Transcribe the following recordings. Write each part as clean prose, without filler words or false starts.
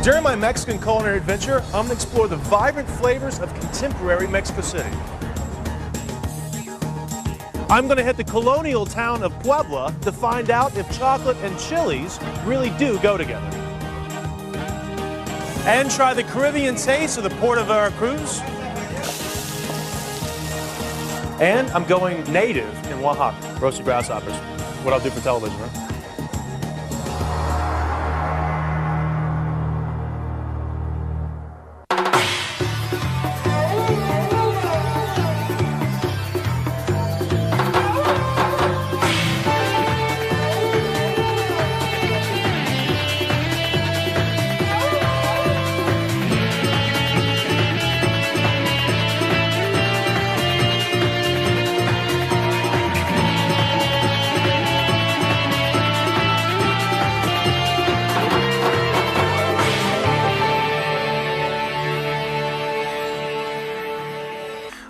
During my Mexican culinary adventure, I'm going to explore the vibrant flavors of contemporary Mexico City. I'm going to hit the colonial town of Puebla to find out if chocolate and chilies really do go together. And try the Caribbean taste of the Port of Veracruz. And I'm going native in Oaxaca, roasted grasshoppers. What I'll do for television, right?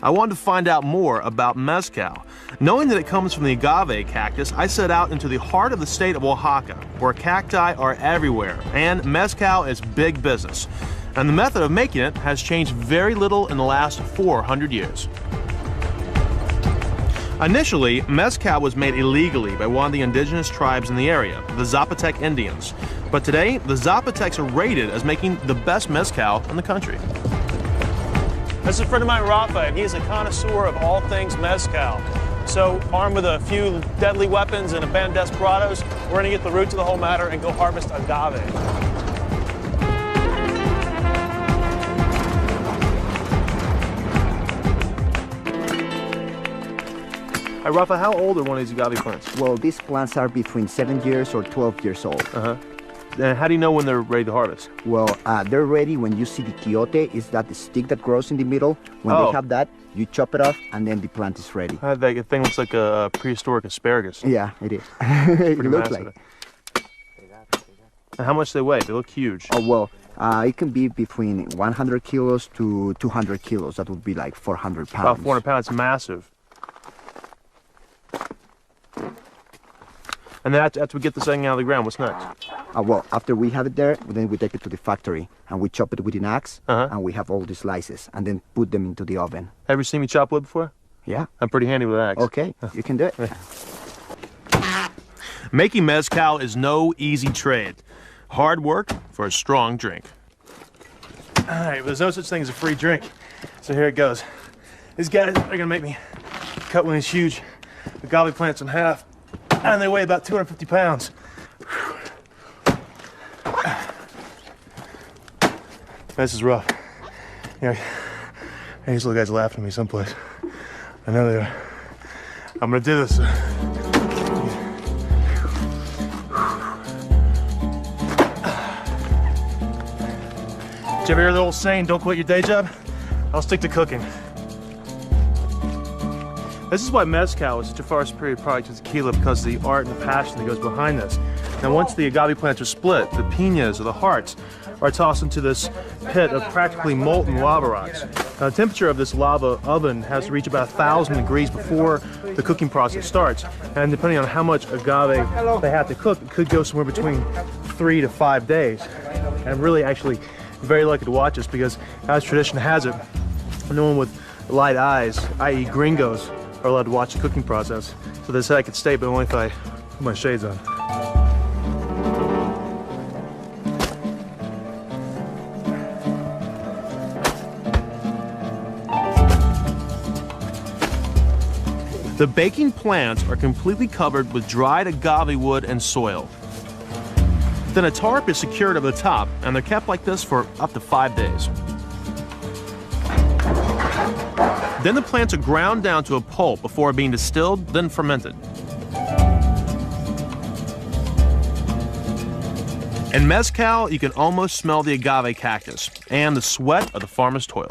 I wanted to find out more about mezcal. Knowing that it comes from the agave cactus, I set out into the heart of the state of Oaxaca, where cacti are everywhere, and mezcal is big business. And the method of making it has changed very little in the last 400 years. Initially, mezcal was made illegally by one of the indigenous tribes in the area, the Zapotec Indians. But today, the Zapotecs are rated as making the best mezcal in the country. This is a friend of mine, Rafa, and he's a connoisseur of all things mezcal. So, armed with a few deadly weapons and a band of desperados, we're going to get the root to the whole matter and go harvest agave. Hi, Rafa, how old are one of these agave plants? Well, these plants are between 7 years or 12 years old. And how do you know when they're ready to harvest? Well, they're ready when you see the quiote. Is that the stick that grows in the middle? When they have that, you chop it off, and then the plant is ready. That thing looks like a prehistoric asparagus. Yeah, it is. It looks massive. like. And how much do they weigh? They look huge. Oh, well, it can be between 100 kilos to 200 kilos. That would be like 400 pounds. About 400 pounds, massive. And then after we get this thing out of the ground, what's next? Well, after we have it there, then we take it to the factory and we chop it with an axe, and we have all the slices and then put them into the oven. Have you seen me chop wood before? Yeah. I'm pretty handy with an axe. Okay, you can do it. Making mezcal is no easy trade. Hard work for a strong drink. All right, there's no such thing as a free drink. So here it goes. These guys are gonna make me cut one of these huge agave plants in half, and they weigh about 250 pounds. This is rough. Yeah, these little guys are laughing at me someplace. I know they are. I'm gonna do this. Did you ever hear the old saying, don't quit your day job? I'll stick to cooking. This is why mezcal is such a far superior product to tequila, because of the art and the passion that goes behind this. Now, once the agave plants are split, the piñas, or the hearts, are tossed into this pit of practically molten lava rocks. Now, the temperature of this lava oven has to reach about 1,000 degrees before the cooking process starts. And depending on how much agave they have to cook, it could go somewhere between 3 to 5 days. And I'm really actually very lucky to watch this, because as tradition has it, no one with light eyes, i.e. gringos, are allowed to watch the cooking process. So they said I could stay, but only if I put my shades on. The baking plants are completely covered with dried agave wood and soil. Then a tarp is secured over the top, and they're kept like this for up to 5 days. Then the plants are ground down to a pulp before being distilled, then fermented. In mezcal, you can almost smell the agave cactus and the sweat of the farmer's toil.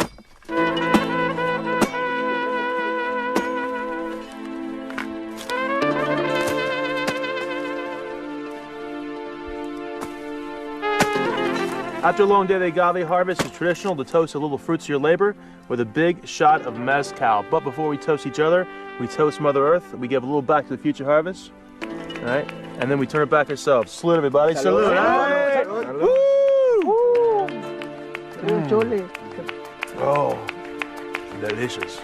After a long day of the agave harvest, it's traditional to toast the little fruits of your labor with a big shot of mezcal. But before we toast each other, we toast Mother Earth. We give a little back to the future harvest. All right, and then we turn it back ourselves. Salute, everybody. Salute. Hey. Woo. Oh, delicious.